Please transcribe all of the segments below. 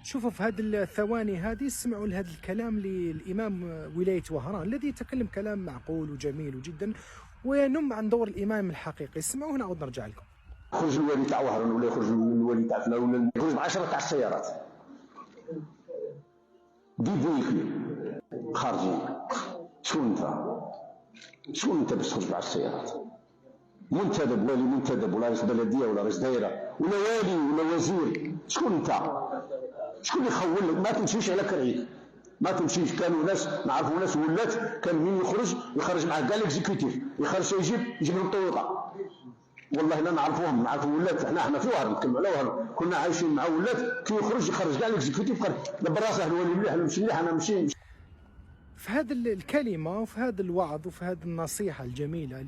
شوفوا في هذه الثواني هذه اسمعوا لهذا الكلام للإمام ولاية وهران الذي يتكلم كلام معقول وجميل جدا وينم عن دور الإمام الحقيقي. اسمعوا هنا عاود نرجع لكم. يخرج الوالي تاع وهران ولا يخرج الوالي تاع فلان ولا يخرج ب10 تاع السيارات دي فيكلي خارجين. شكون انت باش تخرج ب10 السيارات؟ منتدب والي منتدب ولا رئيس بلديه ولا رئيس دايره ولا والي ولا وزير، شكون انت؟ شكون يخول لك؟ ما تمشيش على كرعيك، ما تمشيش. كانوا ناس نعرفوا ناس ولات كان مين يخرج معاه كاع ليكزيكوتيف، يخرج يجيب لهم طويطه. والله لا نعرفوهم، نعرفوا ولات. احنا في وهران نتكلموا على وهران، كنا عايشين مع ولات كي يخرج كاع ليكزيكوتيف قال دبر راسه الوالي مليح انا مش مليح انا مشي. في هذه الكلمة وفي هذا الوعظ وفي هذه النصيحة الجميلة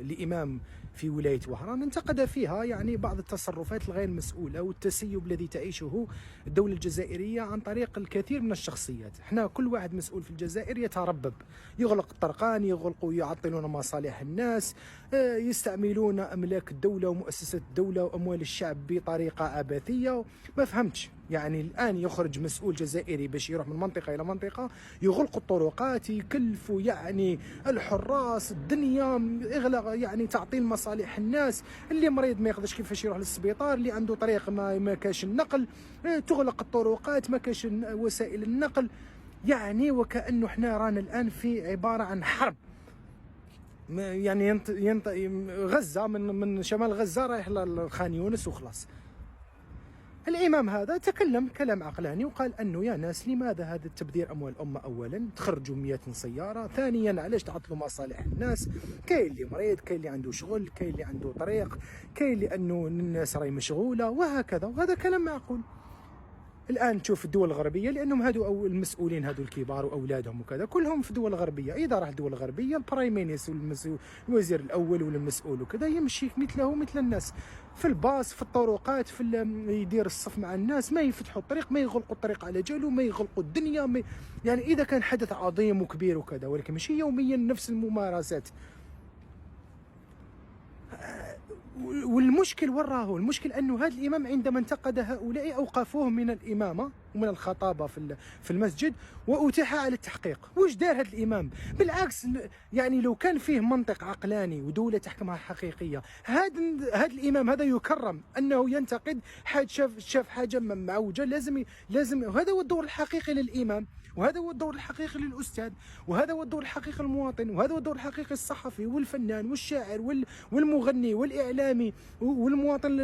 لإمام في ولاية وهران انتقد فيها يعني بعض التصرفات الغير مسؤولة والتسيب الذي تعيشه الدولة الجزائرية عن طريق الكثير من الشخصيات. احنا كل واحد مسؤول في الجزائر يتربب، يغلق الطرقان، يغلقوا يعطلون مصالح الناس، يستعملون أملاك الدولة ومؤسسات الدولة وأموال الشعب بطريقة عبثية. ما فهمتش يعني الآن يخرج مسؤول جزائري باش يروح من منطقة إلى منطقة، يغلقوا الطرقات، يكلفوا يعني الحراس الدنيا، إغلاق يعني تعطيل مصالح الناس. اللي مريض ما يقدرش كيفاش يروح للسبيطار، اللي عنده طريق ما كاش النقل، تغلق الطرقات، ما كاش وسائل النقل. يعني وكأنه احنا رانا الآن في عبارة عن حرب. يعني غزة من شمال غزة رايح لخان يونس وخلاص. الإمام هذا تكلم كلام عقلاني وقال أنه يا ناس لماذا هذا تبذير أموال الأمة؟ أولا تخرجوا 100 سيارة، ثانيا علاش تعطلوا مصالح الناس؟ كاين اللي مريض، كاين اللي عنده شغل، كاين اللي عنده طريق، كاين اللي أنه الناس راهي مشغولة وهكذا، وهذا كلام معقول. الآن تشوف الدول الغربية لأنهم هادو أو المسؤولين هادو الكبار وأولادهم وكذا كلهم في الدول الغربية، إذا راح الدول الغربية البرايم مينيستر الوزير الأول ولا المسؤول وكذا يمشي مثله مثل الناس في الباص في الطرقات يدير الصف مع الناس، ما يفتحوا الطريق، ما يغلقوا الطريق على جالو، ما يغلقوا الدنيا يعني إذا كان حدث عظيم وكبير وكذا، ولكن ماشي يوميا نفس الممارسات. والمشكل وين راهو؟ المشكل انه هذا الامام عندما انتقد هؤلاء اوقفوه من الامامه ومن الخطابه في المسجد واتيح على التحقيق. واش دار هذا الامام؟ بالعكس يعني لو كان فيه منطق عقلاني ودوله تحكمها حقيقيه، هذا الامام هذا يكرم انه ينتقد حد شاف حاجه معوجه، لازم وهذا هو الدور الحقيقي للامام، وهذا هو الدور الحقيقي للأستاذ، وهذا هو الدور الحقيقي للمواطن، وهذا هو الدور الحقيقي الصحفي والفنان والشاعر والمغني والإعلامي والمواطن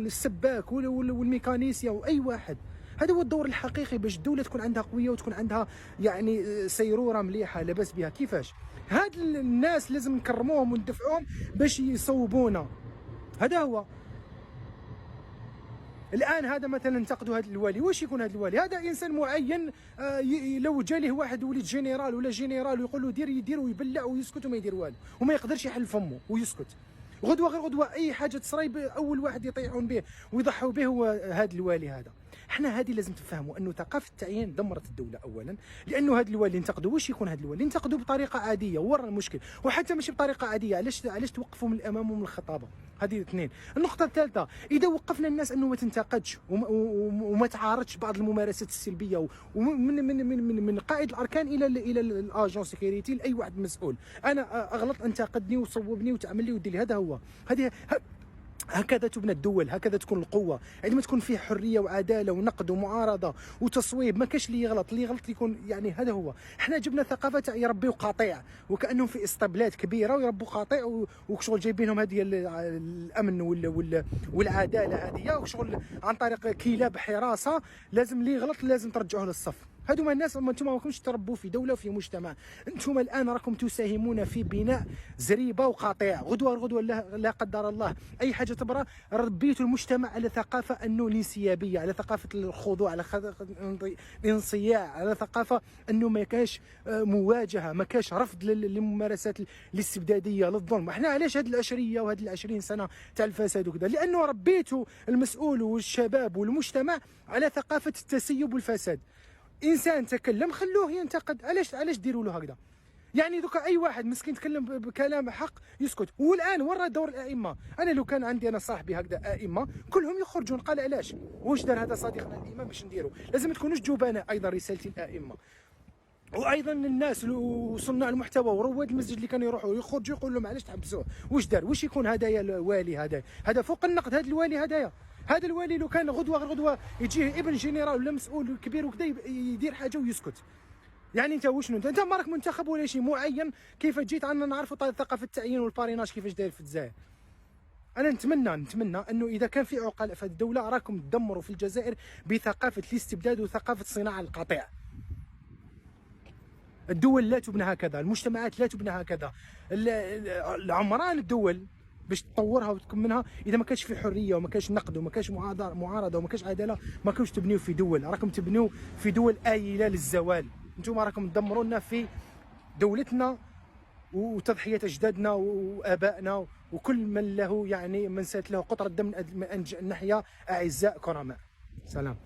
السباك والميكانيسيا وأي واحد. هذا هو الدور الحقيقي باش الدولة تكون عندها قوية وتكون عندها يعني سيرورة مليحة لاباس بها. كيفاش؟ هاد الناس لازم نكرموهم وندفعوهم باش يصوبونا. هذا هو. الان هذا مثلا انتقدوا هذا الوالي، واش يكون هذا الوالي؟ هذا انسان معين، لو جاليه واحد وليد جنرال ولا جنرال ويقول له دير يدير ويبلع ويسكت وما يدير والو وما يقدرش يحل فمه ويسكت، غدوه غير غدوه اي حاجه تصري اول واحد يطيحون به ويضحوا به هو هذا الوالي هذا. احنا هذه لازم تفهموا انه ثقافه التعيين دمرت الدوله اولا، لانه هذا الوالي انتقدوا. واش يكون هذا الوالي؟ انتقدوا بطريقه عاديه ورا المشكل، وحتى ماشي بطريقه عاديه. علاش توقفوا من الامام ومن الخطابه؟ هذه اثنين. النقطه الثالثه، اذا وقفنا الناس انه ما تنتقدش وما تعارضش بعض الممارسات السلبيه ومن من من من, من قائد الاركان الى الاجون سيكوريتي لاي واحد مسؤول، انا اغلط انتقدني وصوبني وتعمل لي ودير لي. هذا هو. هكذا تبنى الدول، هكذا تكون القوة. عندما تكون فيه حرية وعدالة ونقد ومعارضة وتصويب، ما كاش اللي يغلط، اللي يغلط يكون يعني هذا هو. احنا جبنا ثقافة تاع يربيو قطيع وكأنهم في اسطبلات كبيرة ويربوا قطيع وشغل جايبينهم هذه الأمن والعدالة هذه، وشغل عن طريق كلاب حراسة. لازم اللي يغلط لازم ترجعوه للصف. هذوما الناس انتم ما راكمش تربوا في دوله وفي مجتمع، انتم الان راكم تساهمون في بناء زريبه وقطيع. غدوه لا قدر الله اي حاجه تبرى، ربيتوا المجتمع على ثقافه انه الانسيابيه، على ثقافه الخضوع، على الانصياع، على ثقافه انه ما كاش مواجهه، ما كاش رفض للممارسات الاستبداديه للظلم. احنا علاش هذه العشريه وهذه ال20 سنه تاع الفساد وكذا؟ لانه ربيتوا المسؤول والشباب والمجتمع على ثقافه التسيب والفساد. انسان تكلم خلوه ينتقد، علاش ديروا له هكذا؟ يعني دوكا اي واحد مسكين يتكلم بكلام حق يسكت. والان وين راه دور الائمه؟ انا لو كان عندي انا صاحبي هكذا ائمه كلهم يخرجون، قال علاش؟ واش دار هذا صديقنا الامام باش نديروا؟ لازم تكونوش جبناء. ايضا رسالتي الائمه وايضا الناس وصناع المحتوى ورواد المسجد اللي كانوا يروحوا يخرجوا يقول لهم علاش تحبسوه؟ واش دار؟ واش يكون هدايا الوالي؟ هذا فوق النقد. هذا الوالي هدايا. هذا الوالي لو كان غدوه يجيه ابن جنرال ولا مسؤول كبير وكذا يدير حاجه ويسكت. يعني انت وشنو؟ انت ما راك منتخب ولا شيء معين. كيف جيت عندنا نعرفوا ثقافه التعيين والباريناج كيفاش داير في الجزائر. انا نتمنى انه اذا كان في عقلاء في الدوله راكم تدمروا في الجزائر بثقافه الاستبداد وثقافه صناعه القطيع. الدول لا تبنى هكذا، المجتمعات لا تبنى هكذا، العمران الدول باش تطورها وتكملها اذا ما كانش في حريه وما كانش نقد وما كانش معارضه وما كانش عداله ما كانوش تبنيو في دول. راكم تبنيو في دول آيلة للزوال. انتم راكم تدمرونا في دولتنا وتضحيه اجدادنا وابائنا وكل من له يعني من سالت له قطره دم من نحيا اعزاء كرماء. سلام.